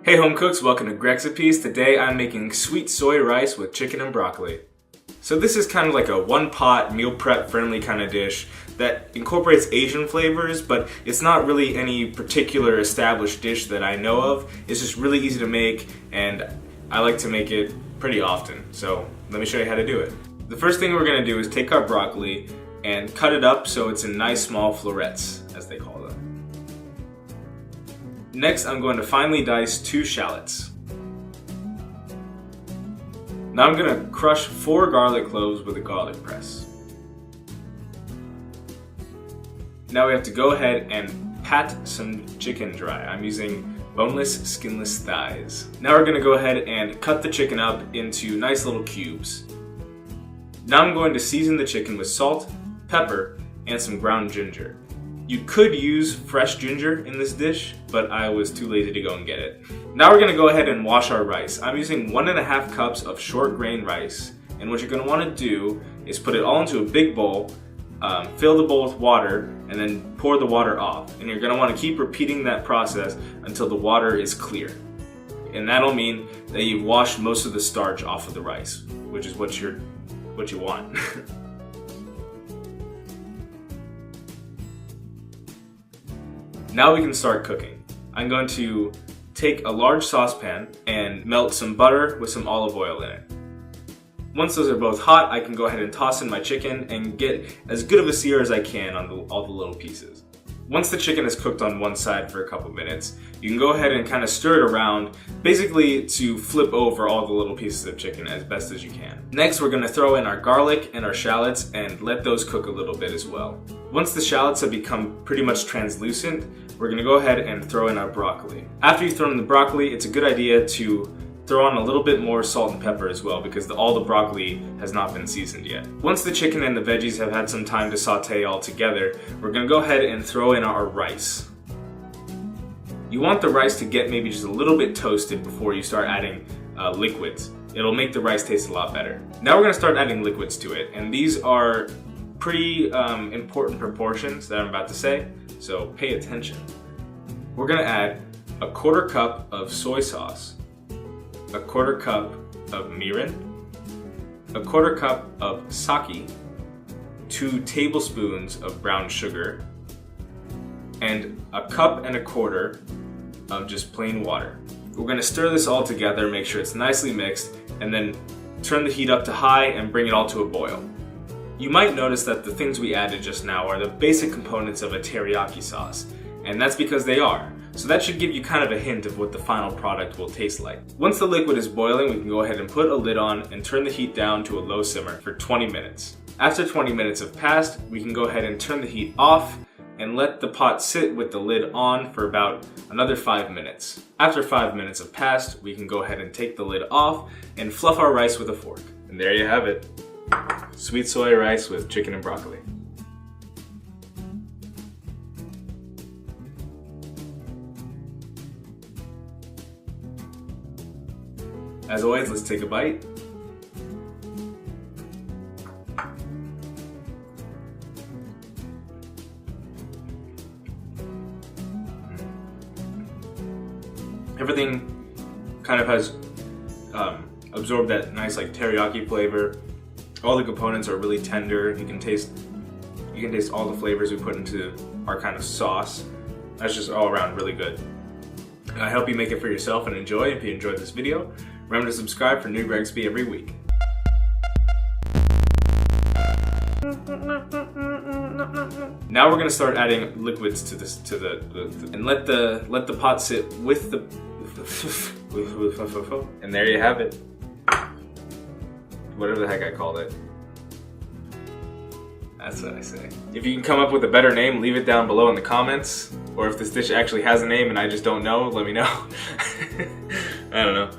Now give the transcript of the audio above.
Hey home cooks, welcome to Gregcipes. Today I'm making sweet soy rice with chicken and broccoli. So this is kind of like a one-pot, meal prep friendly kind of dish that incorporates Asian flavors, but it's not really any particular established dish that I know of. It's just really easy to make, and I like to make it pretty often. So let me show you how to do it. The first thing we're gonna do is take our broccoli and cut it up so it's in nice small florets, as they call them. Next, I'm going to finely dice 2 shallots. Now I'm going to crush 4 garlic cloves with a garlic press. Now we have to go ahead and pat some chicken dry. I'm using boneless, skinless thighs. Now we're going to go ahead and cut the chicken up into nice little cubes. Now I'm going to season the chicken with salt, pepper, and some ground ginger. You could use fresh ginger in this dish, but I was too lazy to go and get it. Now we're gonna go ahead and wash our rice. I'm using 1.5 cups of short grain rice, and what you're gonna wanna do is put it all into a big bowl, fill the bowl with water, and then pour the water off. And you're gonna wanna keep repeating that process until the water is clear. And that'll mean that you've washed most of the starch off of the rice, which is what you want. Now we can start cooking. I'm going to take a large saucepan and melt some butter with some olive oil in it. Once those are both hot, I can go ahead and toss in my chicken and get as good of a sear as I can on all the little pieces. Once the chicken is cooked on one side for a couple minutes, you can go ahead and kind of stir it around, basically to flip over all the little pieces of chicken as best as you can. Next, we're going to throw in our garlic and our shallots and let those cook a little bit as well. Once the shallots have become pretty much translucent, we're going to go ahead and throw in our broccoli. After you've thrown in the broccoli, it's a good idea to throw on a little bit more salt and pepper as well, because all the broccoli has not been seasoned yet. Once the chicken and the veggies have had some time to saute all together, we're going to go ahead and throw in our rice. You want the rice to get maybe just a little bit toasted before you start adding liquids. It'll make the rice taste a lot better. Now we're going to start adding liquids to it, and these are pretty important proportions that I'm about to say, so pay attention. We're going to add a 1/4 cup of soy sauce, a 1/4 cup of mirin, a 1/4 cup of sake, 2 tablespoons of brown sugar, and a 1.25 cups of just plain water. We're going to stir this all together, make sure it's nicely mixed, and then turn the heat up to high and bring it all to a boil. You might notice that the things we added just now are the basic components of a teriyaki sauce, and that's because they are. So that should give you kind of a hint of what the final product will taste like. Once the liquid is boiling, we can go ahead and put a lid on and turn the heat down to a low simmer for 20 minutes. After 20 minutes have passed, we can go ahead and turn the heat off and let the pot sit with the lid on for about another 5 minutes. After 5 minutes have passed, we can go ahead and take the lid off and fluff our rice with a fork. And there you have it. Sweet soy rice with chicken and broccoli. As always, let's take a bite. Everything kind of has absorbed that nice like teriyaki flavor. All the components are really tender. You can taste all the flavors we put into our kind of sauce. That's just all around really good. I hope you make it for yourself and enjoy. If you enjoyed this video, remember to subscribe for new Gregcipes every week. Now we're gonna start adding liquids to this, and let the pot sit with the, and there you have it. Whatever the heck I called it. That's what I say. If you can come up with a better name, leave it down below in the comments. Or if this dish actually has a name and I just don't know, let me know. I don't know.